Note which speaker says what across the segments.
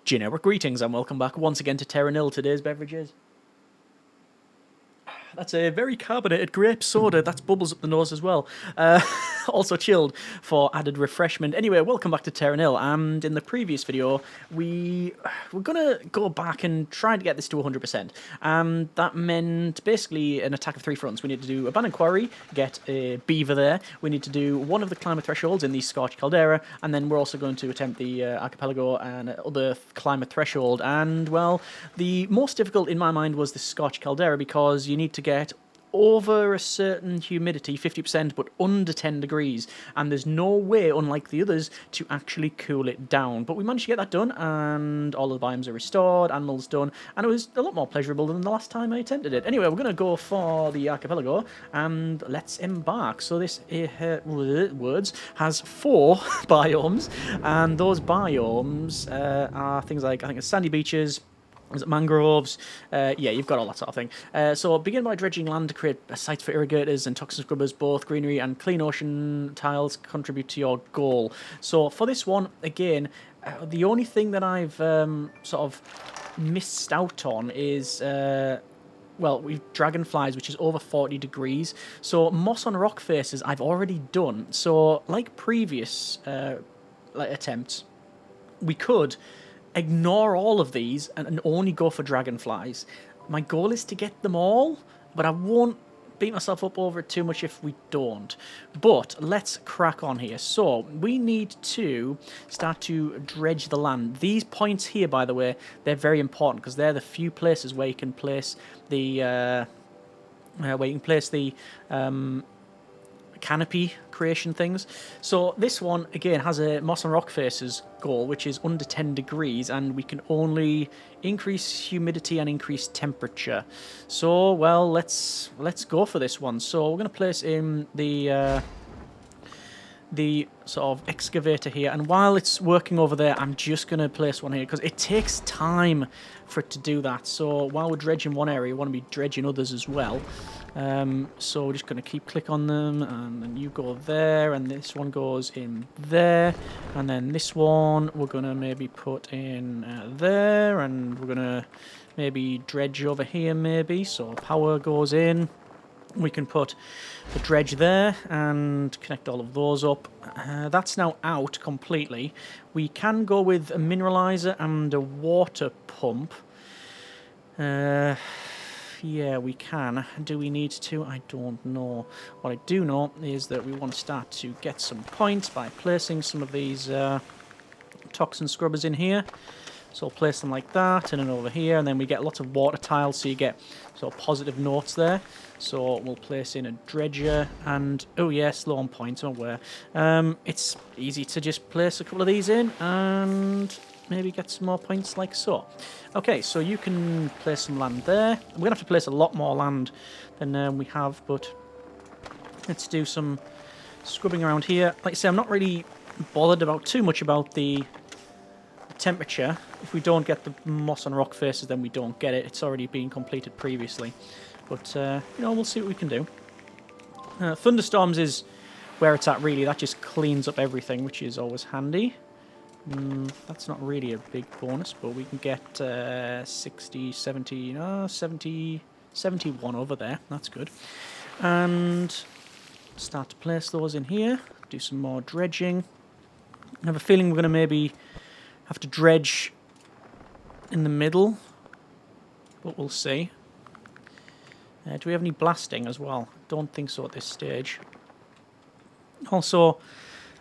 Speaker 1: Generic greetings and welcome back once again to Terra Nil. Today's beverages. That's a very carbonated grape soda. That's bubbles up the nose as well. Also chilled for added refreshment. Anyway, welcome back to Terra Nil. And in the previous video, we're going to go back and try to get this to 100%. That meant basically an attack of three fronts. We need to do Abandoned Quarry, get a beaver there. We need to do one of the climate thresholds in the Scorched Caldera. And then we're also going to attempt the Archipelago and other climate threshold. And, well, the most difficult in my mind was the Scorched Caldera because you need to get over a certain humidity, 50%, but under 10 degrees, and there's no way, unlike the others, to actually cool it down. But we managed to get that done, and all of the biomes are restored, animals done, and it was a lot more pleasurable than the last time I attempted it. Anyway, we're going to go for the Archipelago, and let's embark. So this, words, has 4 biomes, and those biomes are things like, I think it's sandy beaches, is it mangroves? Yeah, you've got all that sort of thing. So begin by dredging land to create sites for irrigators and toxin scrubbers. Both greenery and clean ocean tiles contribute to your goal. So for this one, again, the only thing that I've sort of missed out on is... well, we've dragonflies, which is over 40 degrees. So moss on rock faces I've already done. So like previous attempts, we could ignore all of these and only go for dragonflies. My goal is to get them all, but I won't beat myself up over it too much if we don't. But let's crack on here. So we need to start to dredge the land. These points here, by the way, they're very important because they're the few places where you can place the canopy creation things. So this one again has a moss and rock faces goal, which is under 10 degrees, and we can only increase humidity and increase temperature. So well, let's go for this one. So we're going to place in the sort of excavator here, and while it's working over there, I'm just going to place one here because it takes time for it to do that. So while we're dredging one area, we want to be dredging others as well. So we're just going to click on them, and then you go there, and this one goes in there, and then this one we're going to maybe put in there, and we're going to maybe dredge over here maybe, so power goes in. We can put the dredge there and connect all of those up. That's now out completely. We can go with a mineralizer and a water pump. Yeah, we can. Do we need to? I don't know. What I do know is that we want to start to get some points by placing some of these toxin scrubbers in here. So I'll place them like that, and then over here, and then we get lots of water tiles, so you get sort of positive notes there. So we'll place in a dredger, and oh yeah, slow on points, I'm aware. It's easy to just place a couple of these in, and maybe get some more points like so. Okay, so you can place some land there. We're going to have to place a lot more land than we have, but let's do some scrubbing around here. Like I say, I'm not really bothered about too much about the temperature. If we don't get the moss and rock faces, then we don't get it. It's already been completed previously. But, you know, we'll see what we can do. Thunderstorms is where it's at, really. That just cleans up everything, which is always handy. That's not really a big bonus, but we can get 60, 70, no, 70, 71 over there. That's good. And start to place those in here. Do some more dredging. I have a feeling we're going to maybe have to dredge in the middle, but we'll see. Do we have any blasting as well? Don't think so at this stage. Also,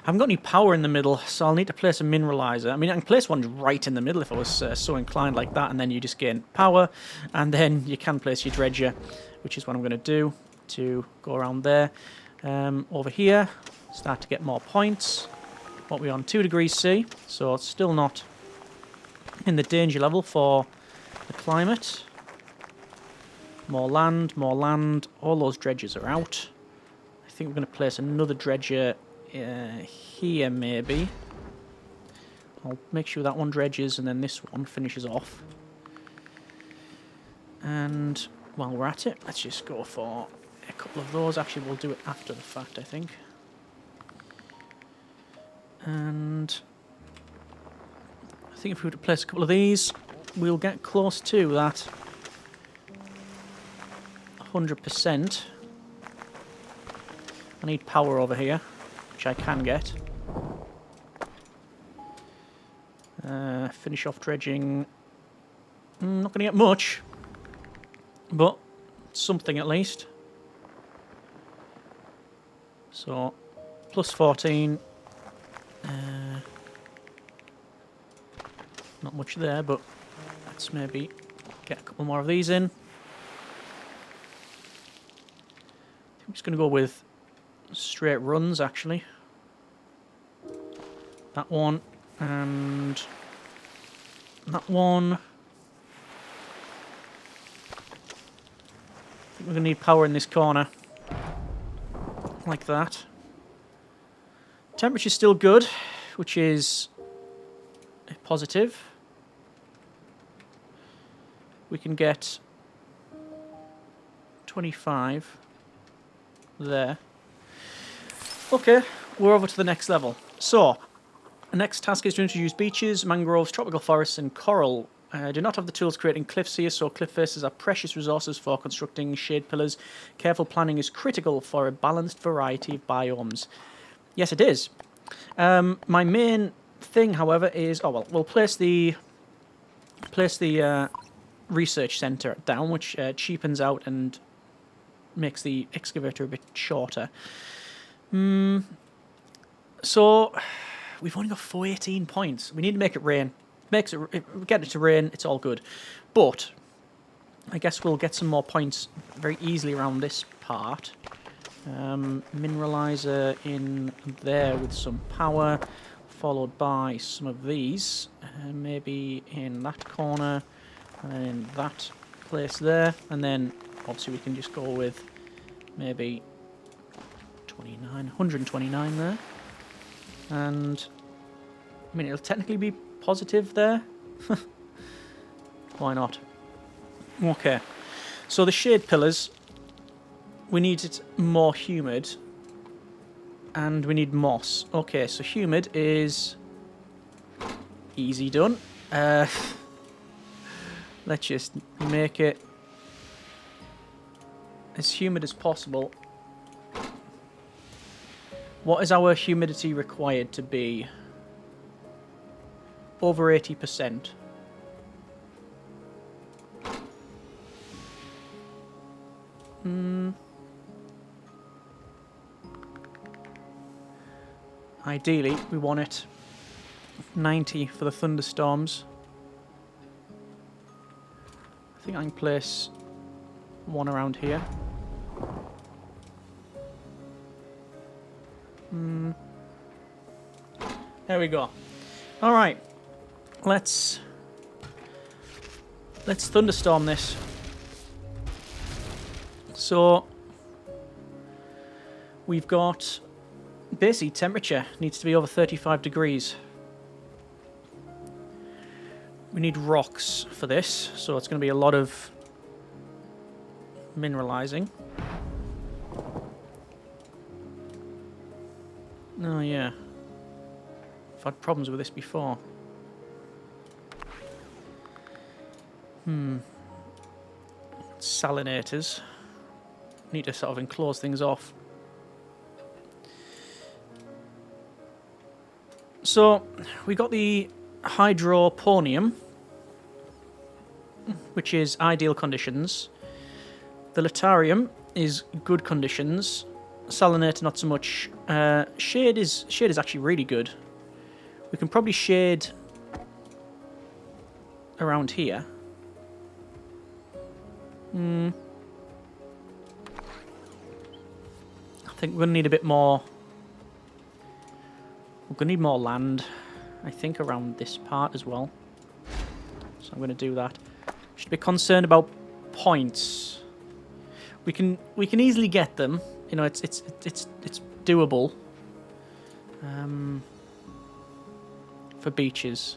Speaker 1: I haven't got any power in the middle, so I'll need to place a mineralizer. I mean, I can place one right in the middle if I was so inclined like that, and then you just gain power, and then you can place your dredger, which is what I'm going to do to go around there. Over here, start to get more points. What we're on 2 degrees C, so it's still not in the danger level for the climate. More land, more land. All those dredgers are out. I think we're going to place another dredger here, maybe. I'll make sure that one dredges, and then this one finishes off. And while we're at it, let's just go for a couple of those. Actually, we'll do it after the fact, I think. And I think if we were to place a couple of these, we'll get close to that 100%. I need power over here, which I can get. Finish off dredging. Not going to get much, but something at least. So, plus 14. Not much there, but let's maybe get a couple more of these in. I'm just going to go with straight runs, actually. That one, and that one. I think we're going to need power in this corner. Like that. Temperature's still good, which is a positive. We can get 25 there. Okay, we're over to the next level. So, the next task is to introduce beaches, mangroves, tropical forests, and coral. Do not have the tools creating cliffs here, so cliff faces are precious resources for constructing shade pillars. Careful planning is critical for a balanced variety of biomes. Yes, it is. My main thing, however, is we'll place the research center down, which cheapens out and makes the excavator a bit shorter. So we've only got 418 points. We need to make it rain. If we get it to rain, it's all good. But I guess we'll get some more points very easily around this part. Mineralizer in there with some power, followed by some of these. Maybe in that corner, and in that place there. And then obviously we can just go with maybe 129 there. And I mean, it'll technically be positive there. Why not? Okay. So the shade pillars, we need it more humid. And we need moss. Okay, so humid is easy done. Let's just make it as humid as possible. What is our humidity required to be? Over 80%. Ideally, we want it 90 for the thunderstorms. I think I can place one around here. There we go. All right. Let's thunderstorm this. So we've got basically temperature needs to be over 35 degrees. We need rocks for this, so it's going to be a lot of mineralizing. Oh yeah, I've had problems with this before. Salinators. Need to sort of enclose things off. So we got the hydroponium, which is ideal conditions. The latarium is good conditions. Salinator not so much. Shade is actually really good. We can probably shade around here. I think we're going to need a bit more. We're going to need more land, I think, around this part as well. So I'm going to do that. Should be concerned about points. We can easily get them. You know, it's doable. For beaches,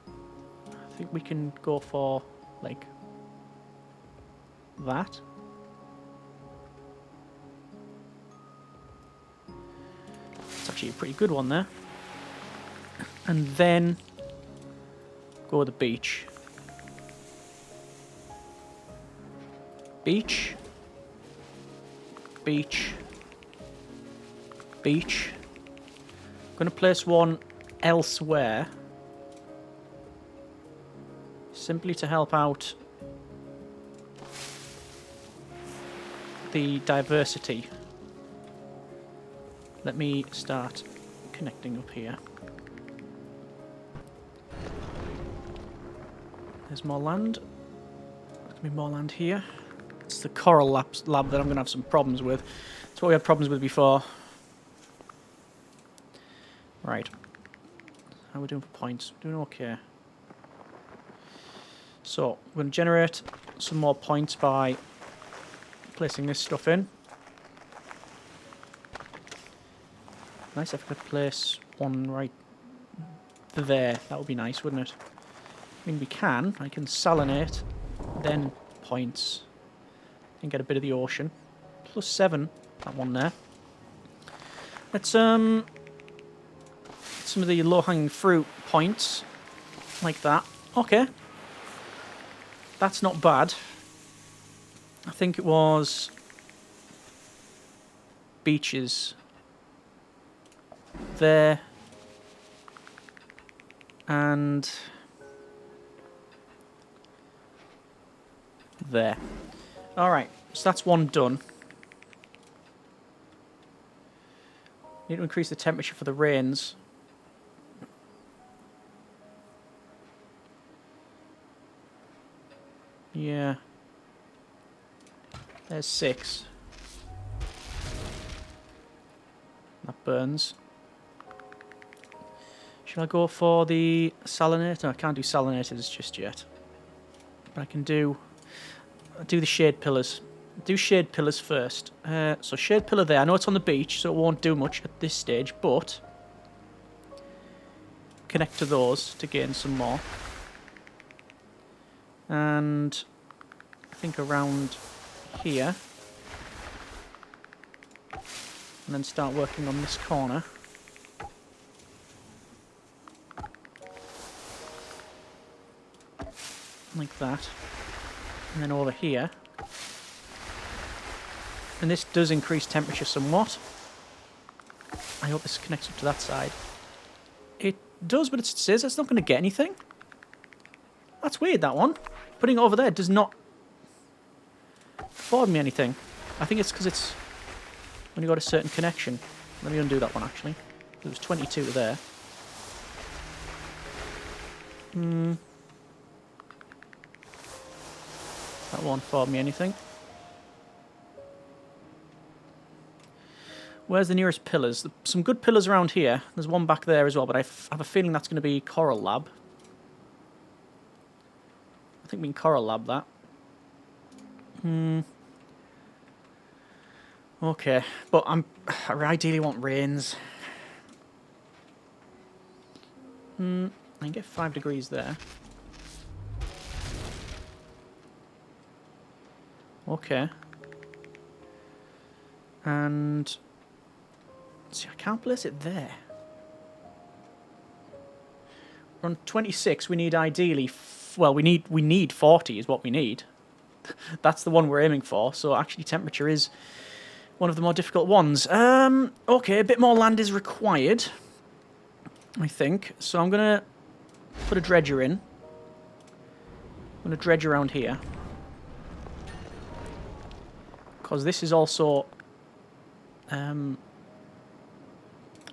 Speaker 1: I think we can go for like that. It's actually a pretty good one there. and then go to the beach. Beach. Beach. Beach. I'm going to place one elsewhere. Simply to help out the diversity. Let me start connecting up here. There's more land. There's going to be more land here. It's the coral lab that I'm going to have some problems with. It's what we had problems with before. Right. How are we doing for points? Doing okay. So, we're going to generate some more points by placing this stuff in. Nice if I could place one right there. That would be nice, wouldn't it? I mean, we can. I can salinate, then points. And get a bit of the ocean. +7, that one there. Let's, some of the low-hanging fruit points. Like that. Okay. That's not bad. I think it was beaches there and there. Alright, so that's one done. Need to increase the temperature for the rains. Yeah. There's 6. That burns. Should I go for the salinator? I can't do salinators just yet. But I can do the shade pillars. Do shade pillars first. So shade pillar there. I know it's on the beach, so it won't do much at this stage, but connect to those to gain some more. And I think around here. And then start working on this corner. Like that. And then over here. And this does increase temperature somewhat. I hope this connects up to that side. It does, but it says it's not going to get anything. That's weird, that one. Putting it over there does not afford me anything. I think it's because it's when you got a certain connection. Let me undo that one, actually. There was 22 there. That won't afford me anything. Where's the nearest pillars? Some good pillars around here. There's one back there as well, but I have a feeling that's going to be Coral Lab. I think we can Coral Lab that. Okay, but I ideally want rains. I can get 5 degrees there. Okay. And see, I can't place it there. We're on 26. We need ideally, well, we need 40 is what we need. That's the one we're aiming for. So actually, temperature is one of the more difficult ones. Okay, a bit more land is required, I think. So I'm gonna put a dredger in. I'm gonna dredge around here. Because this is also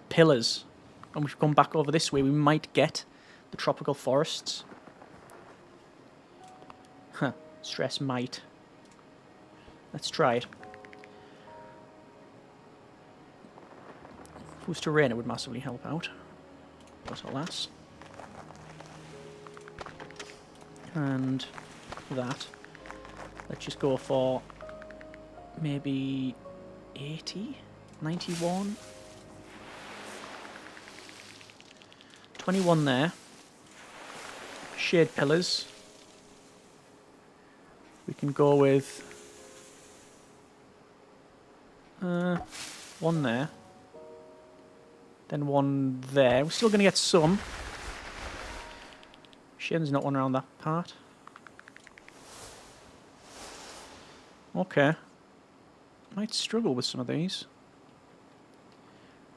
Speaker 1: pillars. And we've gone back over this way, we might get the tropical forests. Huh. Stress might. Let's try it. If it was to rain, it would massively help out. But alas. And that. Let's just go for maybe 80, 91, 21 there. Shade pillars. We can go with one there, then one there. We're still going to get some. Shame there's not one around that part. Okay. Might struggle with some of these.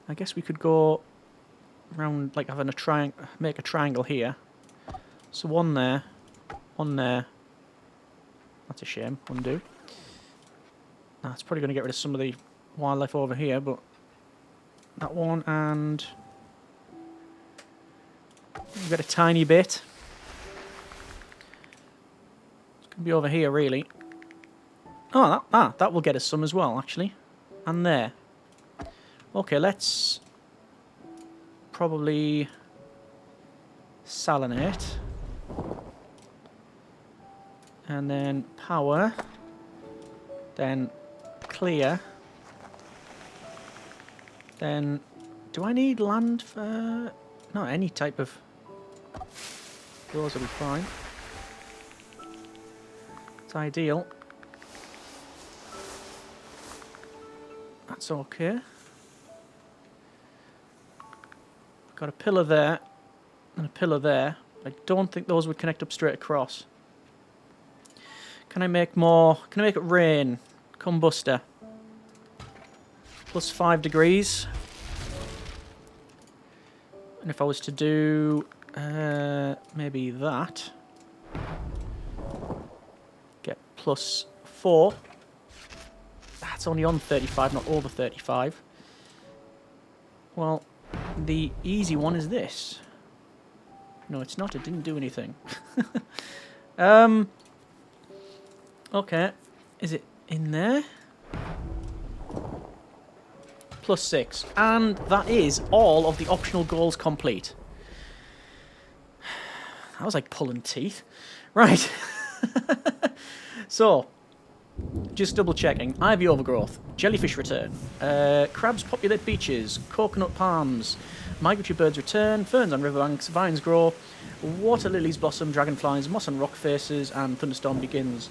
Speaker 1: I guess we could go around, like having a triangle, make a triangle here. So one there, one there. That's a shame. Undo. That's probably going to get rid of some of the wildlife over here, but that one, and we've got a tiny bit. It's going to be over here, really. Oh, that will get us some as well, actually. And there. Okay, let's probably salinate. And then power. Then clear. Then, do I need land for... No, any type of... Those will be fine. It's ideal. That's okay. Got a pillar there and a pillar there. I don't think those would connect up straight across. Can I make more? Can I make it rain? Combuster. Plus 5 degrees. And if I was to do maybe that, get plus 4. That's only on 35, not over 35. Well, the easy one is this. No, it's not. It didn't do anything. Okay. Is it in there? Plus 6. And that is all of the optional goals complete. That was like pulling teeth. Right. So, just double checking. Ivy overgrowth, jellyfish return, crabs populate beaches, coconut palms, migratory birds return, ferns on riverbanks, vines grow, water lilies blossom, dragonflies, moss on rock faces, and thunderstorm begins.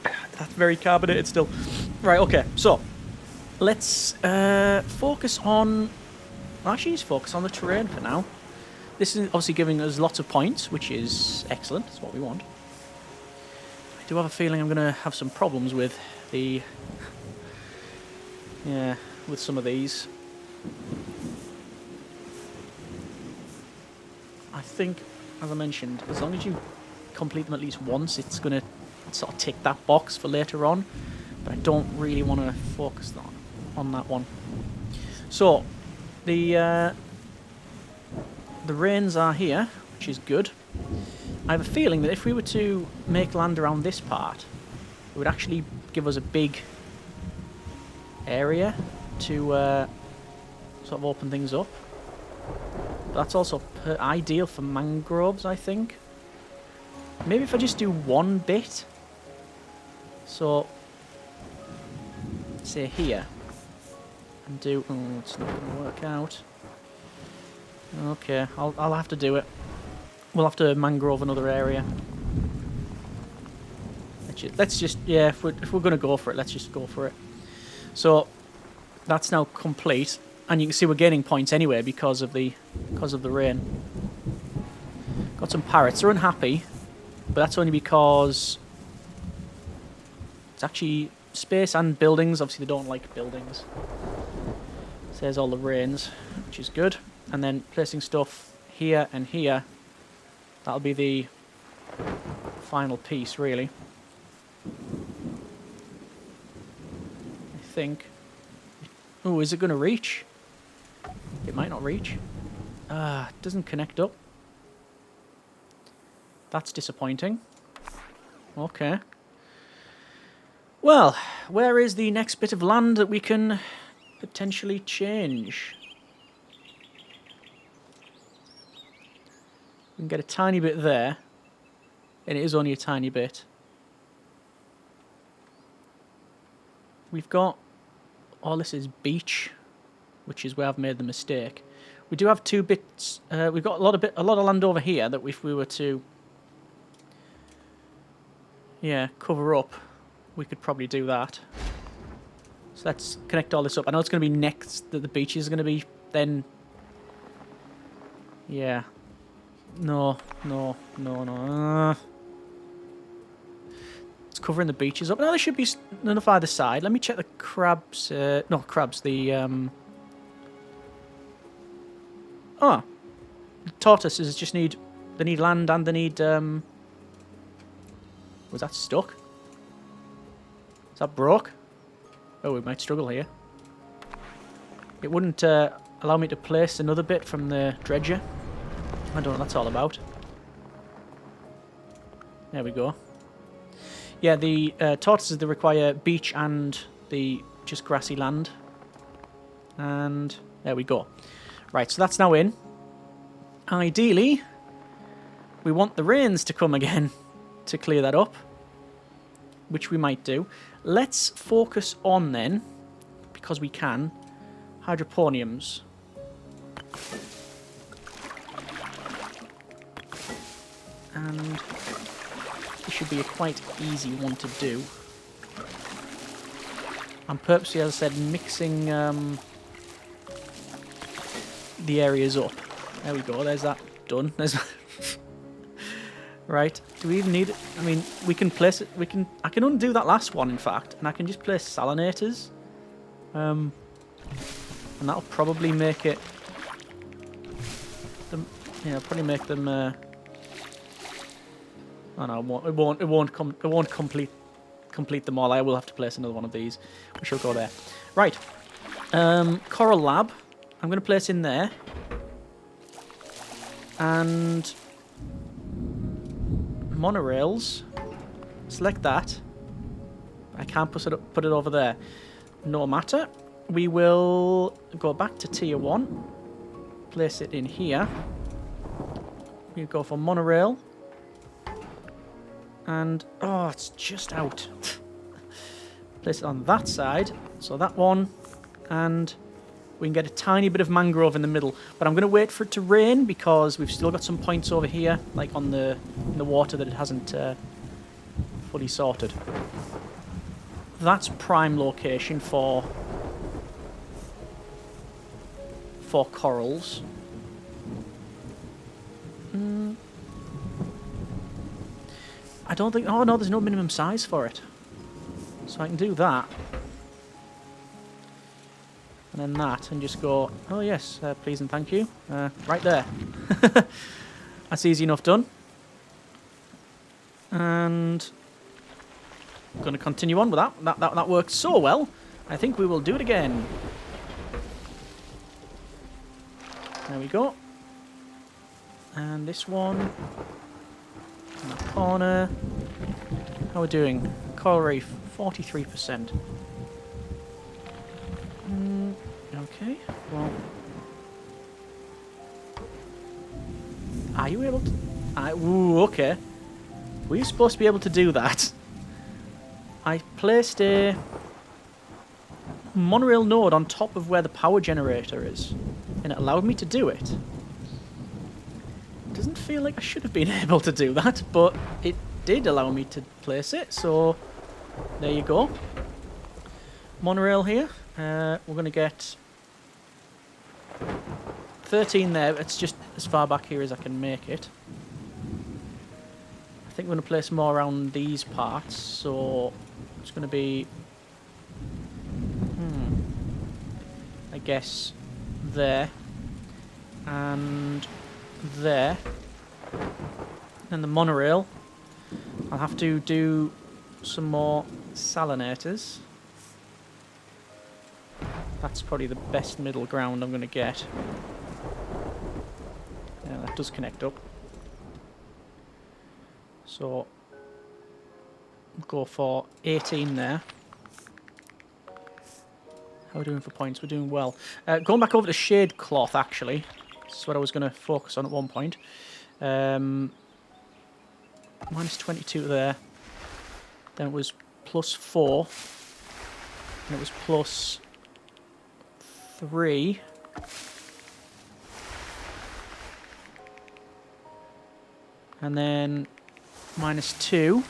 Speaker 1: That's very carbonated still. Right, okay, so let's focus on... Actually, just focus on the terrain for now. This is obviously giving us lots of points, which is excellent. That's what we want. I do have a feeling I'm going to have some problems with the... Yeah, with some of these. I think, as I mentioned, as long as you complete them at least once, it's going to sort of tick that box for later on. But I don't really want to focus on that one. So, the rains are here, which is good. I have a feeling that if we were to make land around this part, it would actually give us a big area to sort of open things up. But that's also ideal for mangroves, I think. Maybe if I just do one bit. So, say here. And do... Oh, it's not going to work out. Okay, I'll have to do it. We'll have to mangrove another area. Let's just... Yeah, if we're going to go for it, let's just go for it. So, that's now complete. And you can see we're gaining points anyway because of the rain. Got some parrots. They're unhappy. But that's only because... It's actually space and buildings. Obviously, they don't like buildings. So there's all the rains, which is good. And then placing stuff here and here. That'll be the final piece, really. I think. Oh, is it going to reach? It might not reach. It doesn't connect up. That's disappointing. Okay. Well, where is the next bit of land that we can potentially change? We can get a tiny bit there. And it is only a tiny bit. We've got... Oh, this is beach, which is where I've made the mistake. We do have 2 bits... we've got a lot of land over here that if we were to... Yeah, cover up, we could probably do that. So let's connect all this up. I know it's going to be next that the beach is going to be then... Yeah. No, no, no, no. It's covering the beaches up. No, there should be enough either side. Let me check the crabs. No, crabs. The oh, the tortoises just need. They need land and they need. Was that stuck? Is that broke? Oh, we might struggle here. It wouldn't allow me to place another bit from the dredger. I don't know what that's all about. There we go. Yeah, the tortoises, they require beach and the just grassy land. And there we go. Right, so that's now in. Ideally, we want the rains to come again to clear that up, which we might do. Let's focus on then, because we can, hydroponiums. And this should be a quite easy one to do. I'm purposely, as I said, mixing the areas up. There we go, there's that done. There's right, do we even need it? I mean, we can place it, I can undo that last one, in fact, and I can just place salinators. And that'll probably make it, probably make them, oh no, it won't complete them all. I will have to place another one of these. We shall go there. Right, Coral Lab, I'm going to place in there. And monorails, select that. I can't put it over there. No matter. We will go back to tier 1. Place it in here. We go for monorail. And, oh, it's just out. Place it on that side. So that one. And we can get a tiny bit of mangrove in the middle. But I'm going to wait for it to rain because we've still got some points over here, like on the water, that it hasn't fully sorted. That's prime location for corals. I don't think... Oh, no, there's no minimum size for it. So I can do that. And then that, and just go, oh yes, please and thank you. Right there. That's easy enough done. And I'm going to continue on with that. That worked so well. I think we will do it again. There we go. And this one. In that corner. How are we doing? Coral reef, 43%. Okay, well... Are you able to... Ooh, okay. Were you supposed to be able to do that? I placed a monorail node on top of where the power generator is, and it allowed me to do it. It doesn't feel like I should have been able to do that, but it did allow me to place it, so there you go. Monorail here. We're going to get 13 there. It's just as far back here as I can make it. I think we're going to place more around these parts, so it's going to be, I guess, there and there. And the monorail, I'll have to do some more salinators. That's probably the best middle ground I'm going to get. Yeah, that does connect up. So, go for 18 there. How are we doing for points? We're doing well. Going back over to shade cloth, actually. This is what I was going to focus on at one point. Minus 22 there. Then it was plus 4. And it was plus 3. And then minus 2.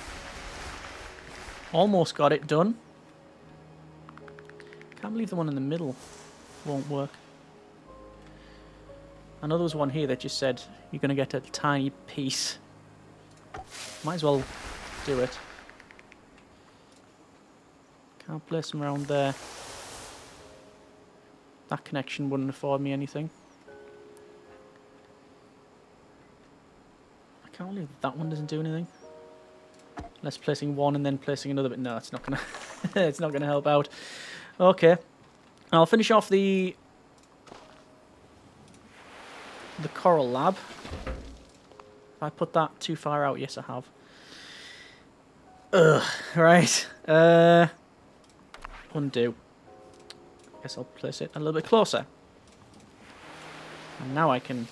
Speaker 1: Almost got it done. Can't believe the one in the middle won't work. I know there was one here that just said you're going to get a tiny piece. Might as well do it. Can't place them around there. That connection wouldn't afford me anything. I can't believe that one doesn't do anything. Unless placing one and then placing another, but no, it's not gonna it's not gonna help out. Okay. I'll finish off the coral lab. Have I put that too far out? Yes, I have. Ugh, right. Undo. Guess I'll place it a little bit closer. And now I can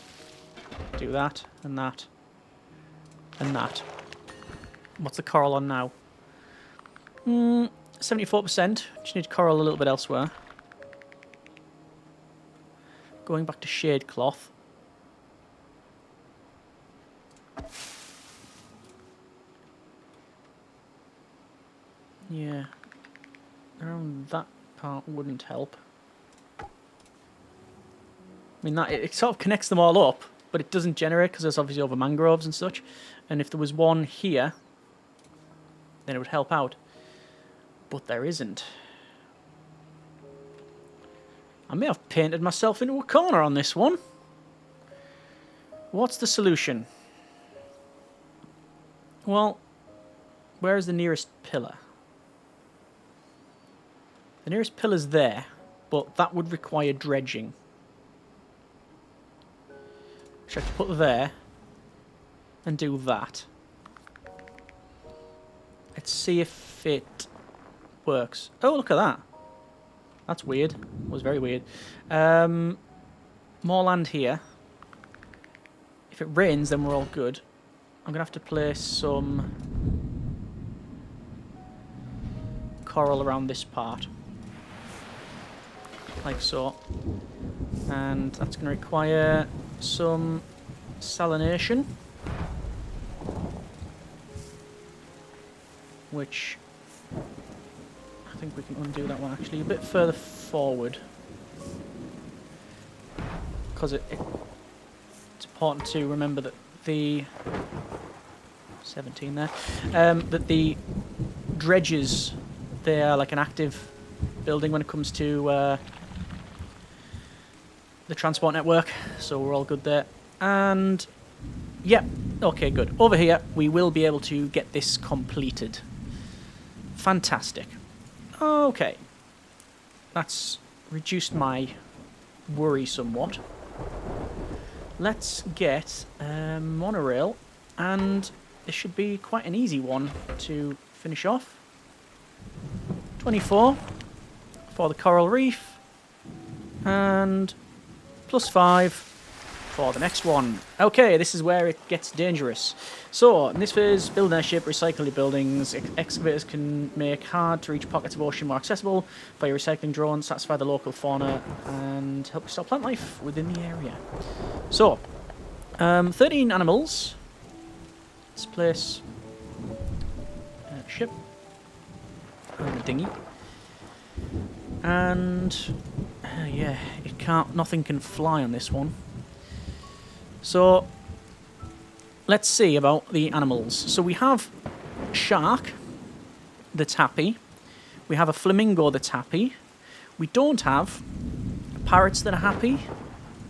Speaker 1: do that, and that, and that. What's the coral on now? 74%. Just need coral a little bit elsewhere. Going back to shade cloth. Yeah. Around that part wouldn't help. I mean, that it sort of connects them all up, but it doesn't generate because it's obviously over mangroves and such. And if there was one here, then it would help out. But there isn't. I may have painted myself into a corner on this one. What's the solution? Well, where is the nearest pillar? The nearest pillar's there, but that would require dredging. Which I could put there and do that. Let's see if it works. Oh, look at that. That's weird. It was very weird. More land here. If it rains, then we're all good. I'm going to have to place some coral around this part. Like so. And that's going to require some salination. Which I think we can undo that one actually a bit further forward. Because it's important to remember that the 17 there, that the dredges, they are like an active building when it comes to the transport network, so we're all good there. And yeah, okay, good. Over here, we will be able to get this completed. Fantastic. Okay, that's reduced my worry somewhat. Let's get monorail, and this should be quite an easy one to finish off. 24 for the coral reef, and +5 for the next one. Okay, this is where it gets dangerous. So, in this phase, build an airship, recycle your buildings. Excavators can make hard-to-reach pockets of ocean more accessible by recycling drones, satisfy the local fauna, and help restore plant life within the area. So, 13 animals. Let's place a ship and a dinghy. And, yeah, nothing can fly on this one. So, let's see about the animals. So we have a shark that's happy. We have a flamingo that's happy. We don't have parrots that are happy,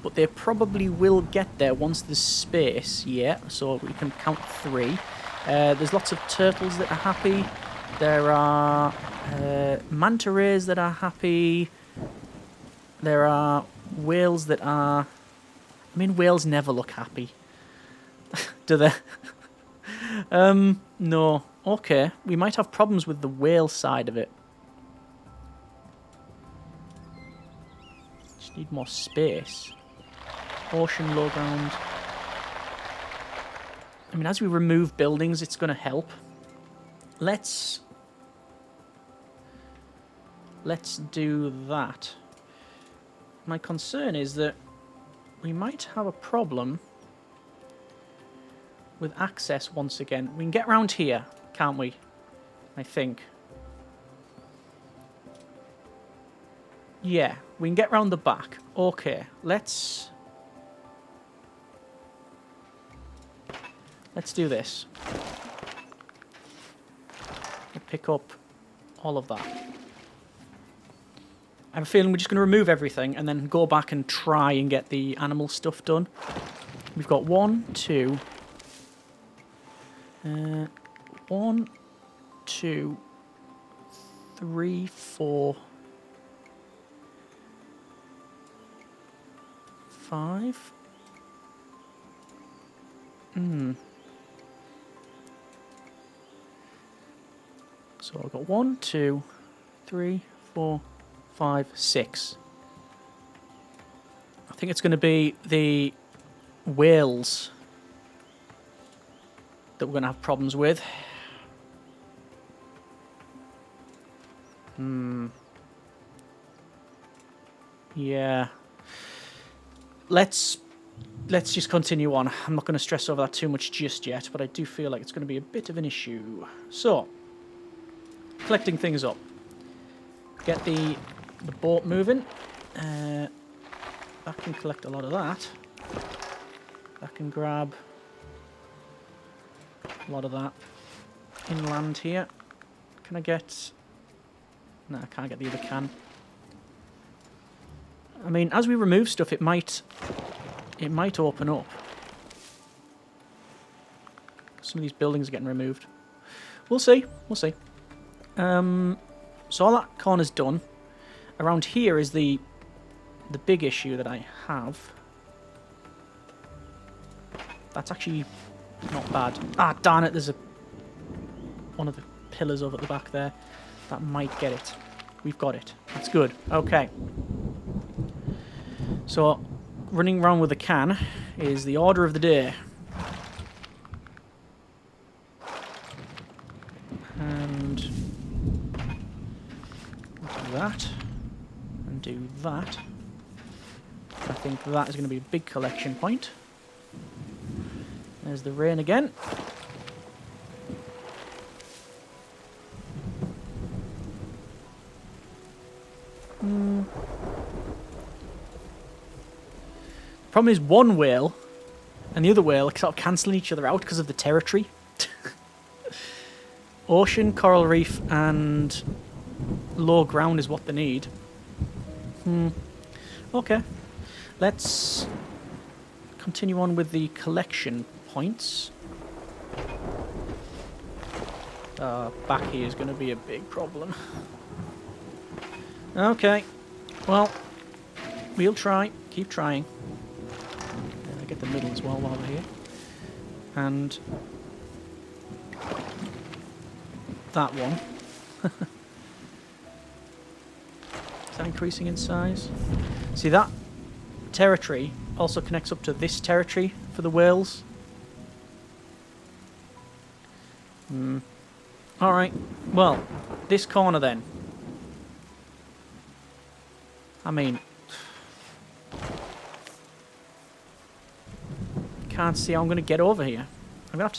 Speaker 1: but they probably will get there once there's space. Yeah, so we can count 3. There's lots of turtles that are happy. There are manta rays that are happy. There are whales that are... I mean, whales never look happy. Do they? No. Okay. We might have problems with the whale side of it. Just need more space. Ocean, low ground. I mean, as we remove buildings, it's going to help. Let's do that. My concern is that we might have a problem with access once again. We can get around here, can't we? I think. Yeah, we can get round the back. Okay, let's let's do this. We'll pick up all of that. I have a feeling we're just going to remove everything and then go back and try and get the animal stuff done. We've got 1, 2... 1, 2, 3, 4, 5. So I've got 1, 2, 3, 4, 5, 6. I think it's going to be the whales that we're going to have problems with. Yeah. Let's just continue on. I'm not going to stress over that too much just yet, but I do feel like it's going to be a bit of an issue. So, collecting things up. Get the boat moving. That can collect a lot of that. That can grab a lot of that. Inland here. Can I get... No, I can't get the other can. I mean, as we remove stuff, it might open up. Some of these buildings are getting removed. We'll see. We'll see. So all that corner's done. Around here is the big issue that I have. That's actually not bad. Ah, darn it! There's one of the pillars over at the back there. That might get it. We've got it. That's good. Okay. So, running around with a can is the order of the day. And do that. And do that. I think that is going to be a big collection point. There's the rain again. Problem is one whale and the other whale are sort of cancelling each other out because of the territory. Ocean, coral reef and low ground is what they need. Okay. Let's continue on with the collection points. Back here is going to be a big problem. Okay. Well, we'll try. Keep trying. Get the middle as well while we're here. And that one. Is that increasing in size? See, that territory also connects up to this territory for the whales. Alright, well, this corner then. I mean, can't see how I'm going to get over here. I'm going to have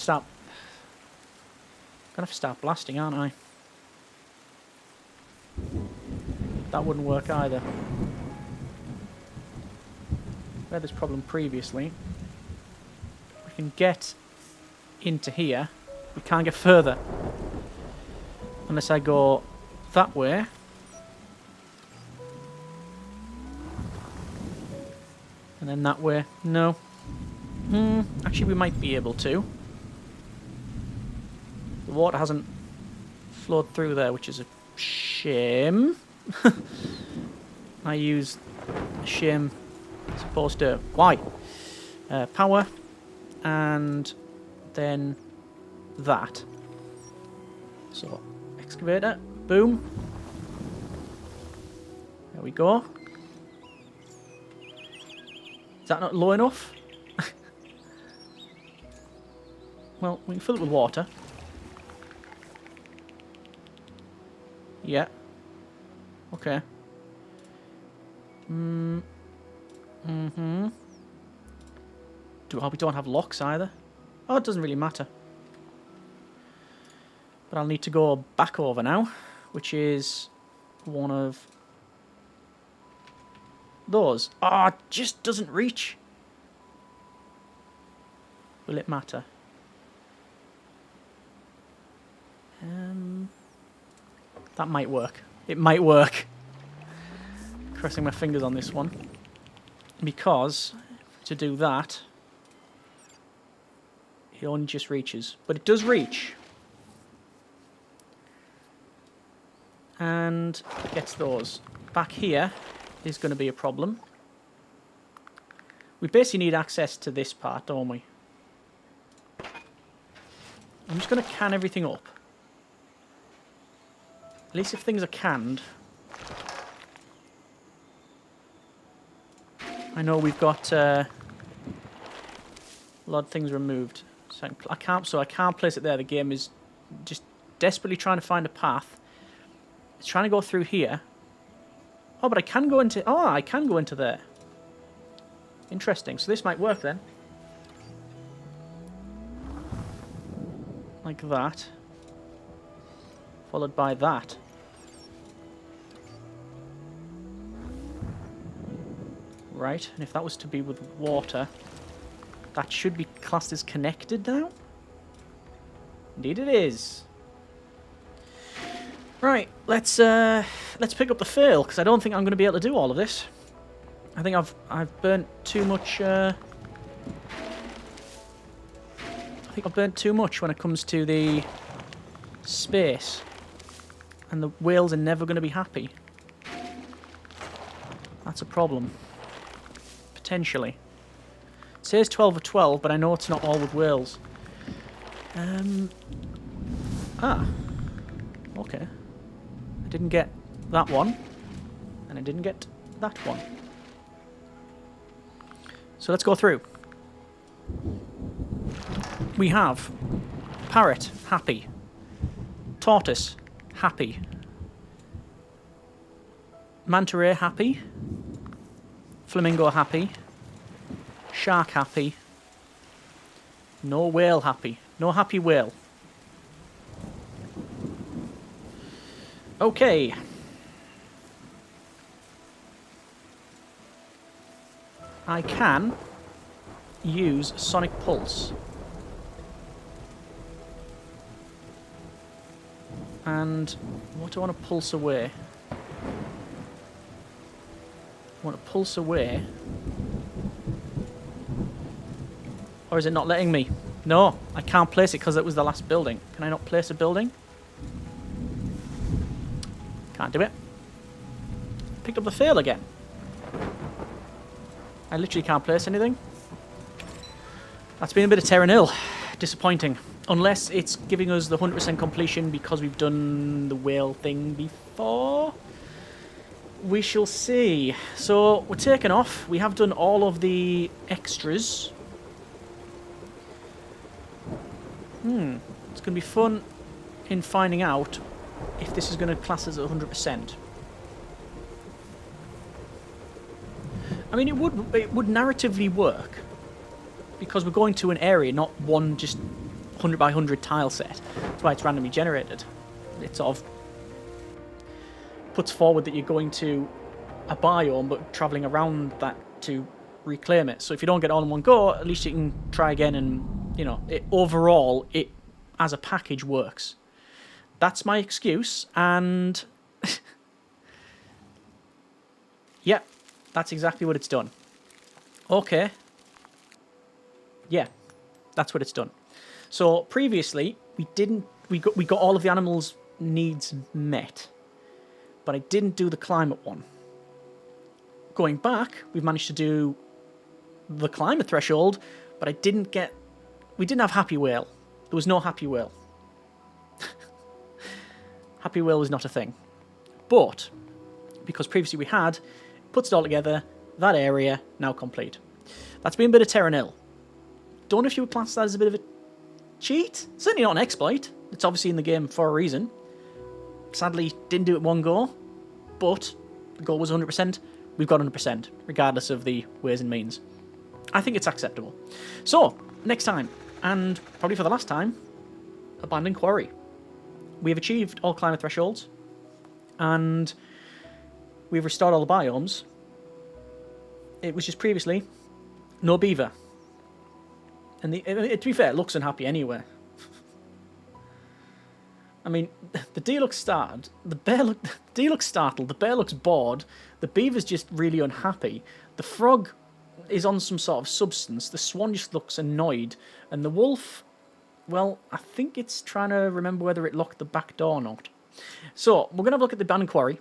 Speaker 1: to start blasting, aren't I? That wouldn't work either. We had this problem previously. We can get into here. We can't get further. Unless I go that way. And then that way. No. Actually, we might be able to. The water hasn't flowed through there, which is a shame. I use shim as opposed to why? Power, and then that. So, excavator, boom. There we go. Is that not low enough? Well, we can fill it with water. Yeah. Okay. We don't have locks either. Oh, it doesn't really matter. But I'll need to go back over now, which is one of those. Ah, it just doesn't reach. Will it matter? That might work. It might work. Crossing my fingers on this one. Because to do that, it only just reaches. But it does reach. And it gets those. Back here is going to be a problem. We basically need access to this part, don't we? I'm just going to can everything up. At least if things are canned. I know we've got a lot of things removed. So I can't place it there. The game is just desperately trying to find a path. It's trying to go through here. Oh, but I can go into... Oh, I can go into there. Interesting. So this might work then. Like that. Followed by that. Right, and if that was to be with water, that should be classed as connected now? Indeed it is. Right, let's pick up the fail, because I don't think I'm going to be able to do all of this. I think I've burnt too much. I think I've burnt too much when it comes to the space, and the whales are never going to be happy. That's a problem. Potentially. It says 12 of 12, but I know it's not all with whales. Okay. I didn't get that one, and I didn't get that one. So let's go through. We have parrot, happy. Tortoise, happy. Manta ray, happy. Flamingo, happy. Shark, happy. No whale, happy. No happy whale. Okay. I can use Sonic Pulse. And what do I want to pulse away? I want to pulse away. Or is it not letting me? No, I can't place it because it was the last building. Can I not place a building? Can't do it. Picked up the fail again. I literally can't place anything. That's been a bit of Terra Nil. Disappointing. Unless it's giving us the 100% completion because we've done the whale thing before. We shall see. So, we're taking off. We have done all of the extras. It's going to be fun in finding out if this is going to class as 100%. I mean, it would narratively work because we're going to an area, not one just 100 by 100 tile set. That's why it's randomly generated. It sort of puts forward that you're going to a biome, but travelling around that to reclaim it. So if you don't get it all in one go, at least you can try again, and you know, overall, it as a package works. That's my excuse, and yeah, that's exactly what it's done. Okay. Yeah, that's what it's done. So previously, we got all of the animals' needs met, but I didn't do the climate one. Going back, we've managed to do the climate threshold, but we didn't have happy whale. There was no happy whale. Happy whale was not a thing. But, because previously we had, puts it all together, that area, now complete. That's been a bit of Terra Nil. Don't know if you would class that as a bit of a cheat. Certainly not an exploit. It's obviously in the game for a reason. Sadly, didn't do it one go, but the goal was 100%. We've got 100%, regardless of the ways and means. I think it's acceptable. So, next time, and probably for the last time, Abandoned Quarry. We have achieved all climate thresholds, and we've restored all the biomes. It was just previously no beaver. And to be fair, it looks unhappy anyway. I mean, the deer looks startled, the deer looks startled, the bear looks bored, the beaver's just really unhappy, the frog is on some sort of substance, the swan just looks annoyed, and the wolf, well, I think it's trying to remember whether it locked the back door or not. So, we're going to have a look at the abandoned quarry.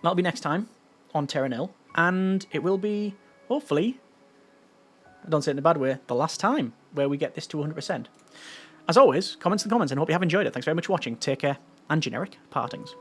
Speaker 1: That'll be next time on Terra Nil, and it will be, hopefully, I don't say it in a bad way, the last time where we get this to 100%. As always, comments in the comments, and I hope you have enjoyed it. Thanks very much for watching. Take care, and generic partings.